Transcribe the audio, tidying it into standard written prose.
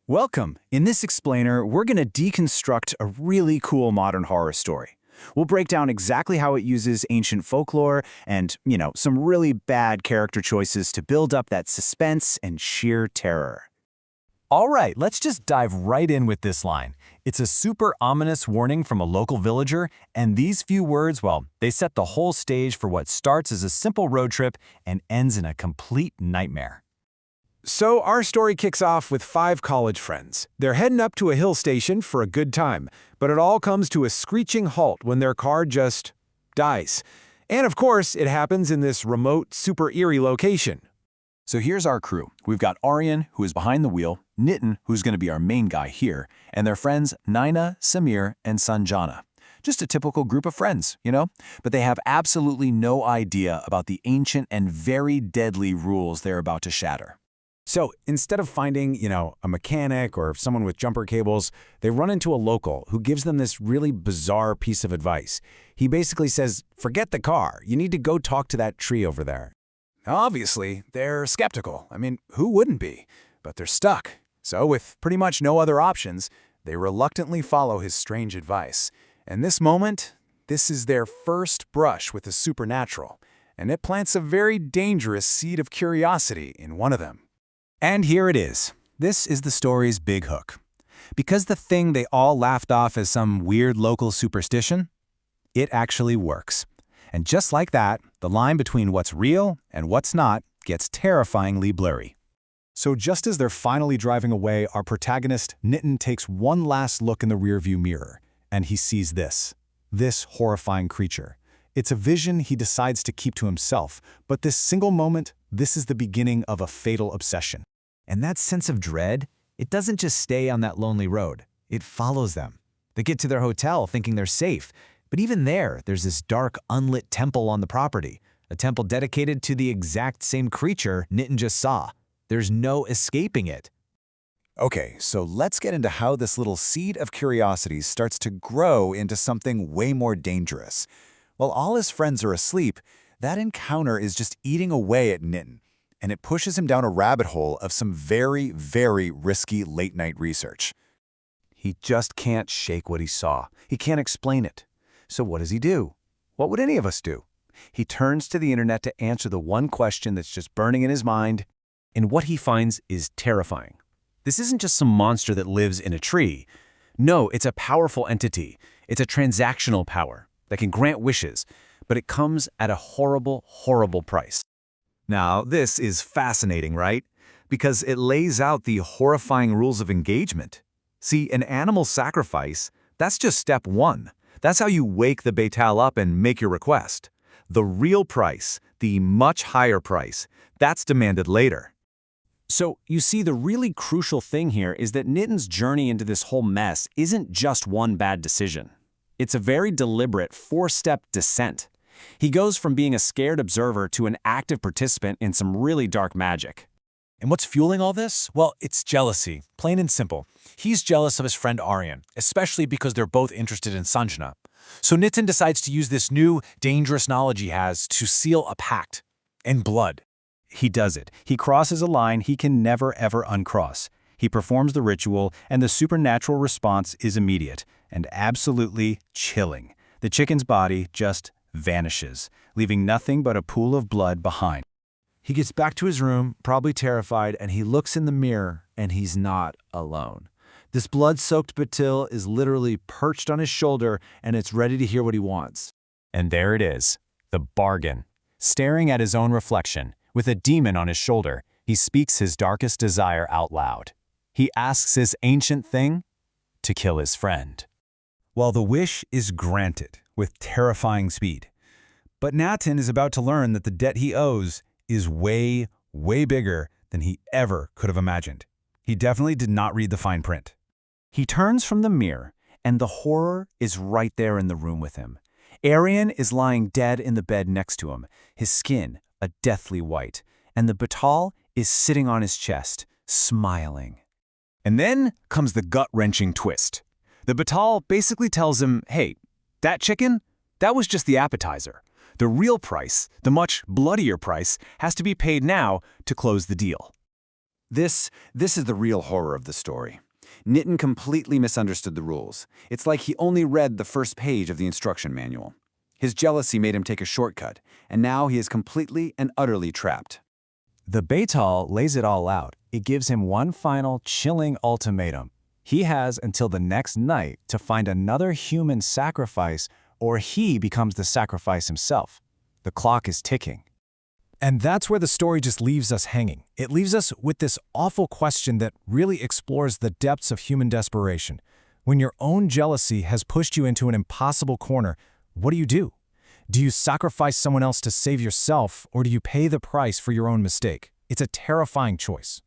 Welcome! In this explainer, we're going to deconstruct a really cool modern horror story. We'll break down exactly how it uses ancient folklore and, some really bad character choices to build up that suspense and sheer terror. All right, let's just dive right in with this line. It's a super ominous warning from a local villager, and these few words, well, they set the whole stage for what starts as a simple road trip and ends in a complete nightmare. So our story kicks off with 5 college friends. They're heading up to a hill station for a good time, but it all comes to a screeching halt when their car just dies. And of course, it happens in this remote, super eerie location. So here's our crew. We've got Aryan, who is behind the wheel, Nitin, who's going to be our main guy here, and their friends Naina, Samir, and Sanjana. Just a typical group of friends, But they have absolutely no idea about the ancient and very deadly rules they're about to shatter. So instead of finding, a mechanic or someone with jumper cables, they run into a local who gives them this really bizarre piece of advice. He basically says, forget the car. You need to go talk to that tree over there. Obviously, they're skeptical. Who wouldn't be? But they're stuck. So with pretty much no other options, they reluctantly follow his strange advice. And this moment, this is their first brush with the supernatural. And it plants a very dangerous seed of curiosity in one of them. And here it is. This is the story's big hook. Because the thing they all laughed off as some weird local superstition, it actually works. And just like that, the line between what's real and what's not gets terrifyingly blurry. So just as they're finally driving away, our protagonist, Nitin, takes one last look in the rearview mirror, and he sees this horrifying creature. It's a vision he decides to keep to himself, but this single moment, this is the beginning of a fatal obsession. And that sense of dread, it doesn't just stay on that lonely road. It follows them. They get to their hotel thinking they're safe, but even there's this dark, unlit temple on the property, a temple dedicated to the exact same creature Nitin just saw. There's no escaping it. Okay, so let's get into how this little seed of curiosity starts to grow into something way more dangerous. While all his friends are asleep, that encounter is just eating away at Nitin, and it pushes him down a rabbit hole of some very, very risky late-night research. He just can't shake what he saw. He can't explain it. So what does he do? What would any of us do? He turns to the internet to answer the one question that's just burning in his mind, and what he finds is terrifying. This isn't just some monster that lives in a tree. No, it's a powerful entity. It's a transactional power that can grant wishes, but it comes at a horrible, horrible price. Now, this is fascinating, right? Because it lays out the horrifying rules of engagement. See, an animal sacrifice, that's just step one. That's how you wake the Betaal up and make your request. The real price, the much higher price, that's demanded later. So, you see, the really crucial thing here is that Nitin's journey into this whole mess isn't just one bad decision. It's a very deliberate 4-step descent. He goes from being a scared observer to an active participant in some really dark magic. And what's fueling all this? Well, it's jealousy, plain and simple. He's jealous of his friend Aryan, especially because they're both interested in Sanjana. So Nitin decides to use this new, dangerous knowledge he has to seal a pact. In blood. He does it. He crosses a line he can never ever uncross. He performs the ritual, and the supernatural response is immediate and absolutely chilling. The chicken's body just vanishes, leaving nothing but a pool of blood behind. He gets back to his room, probably terrified, and he looks in the mirror, and he's not alone. This blood-soaked Betaal is literally perched on his shoulder, and it's ready to hear what he wants. And there it is, the bargain. Staring at his own reflection, with a demon on his shoulder, he speaks his darkest desire out loud. He asks his ancient thing to kill his friend. Well, the wish is granted with terrifying speed. But Nitin is about to learn that the debt he owes is way, way bigger than he ever could have imagined. He definitely did not read the fine print. He turns from the mirror, and the horror is right there in the room with him. Aryan is lying dead in the bed next to him, his skin a deathly white, and the Betaal is sitting on his chest, smiling. And then comes the gut-wrenching twist. The Betaal basically tells him, hey, that chicken, that was just the appetizer. The real price, the much bloodier price, has to be paid now to close the deal. This is the real horror of the story. Nitin completely misunderstood the rules. It's like he only read the first page of the instruction manual. His jealousy made him take a shortcut, and now he is completely and utterly trapped. The Betaal lays it all out. It gives him one final, chilling ultimatum. He has until the next night to find another human sacrifice, or he becomes the sacrifice himself. The clock is ticking. And that's where the story just leaves us hanging. It leaves us with this awful question that really explores the depths of human desperation. When your own jealousy has pushed you into an impossible corner, what do? Do you sacrifice someone else to save yourself, or do you pay the price for your own mistake? It's a terrifying choice.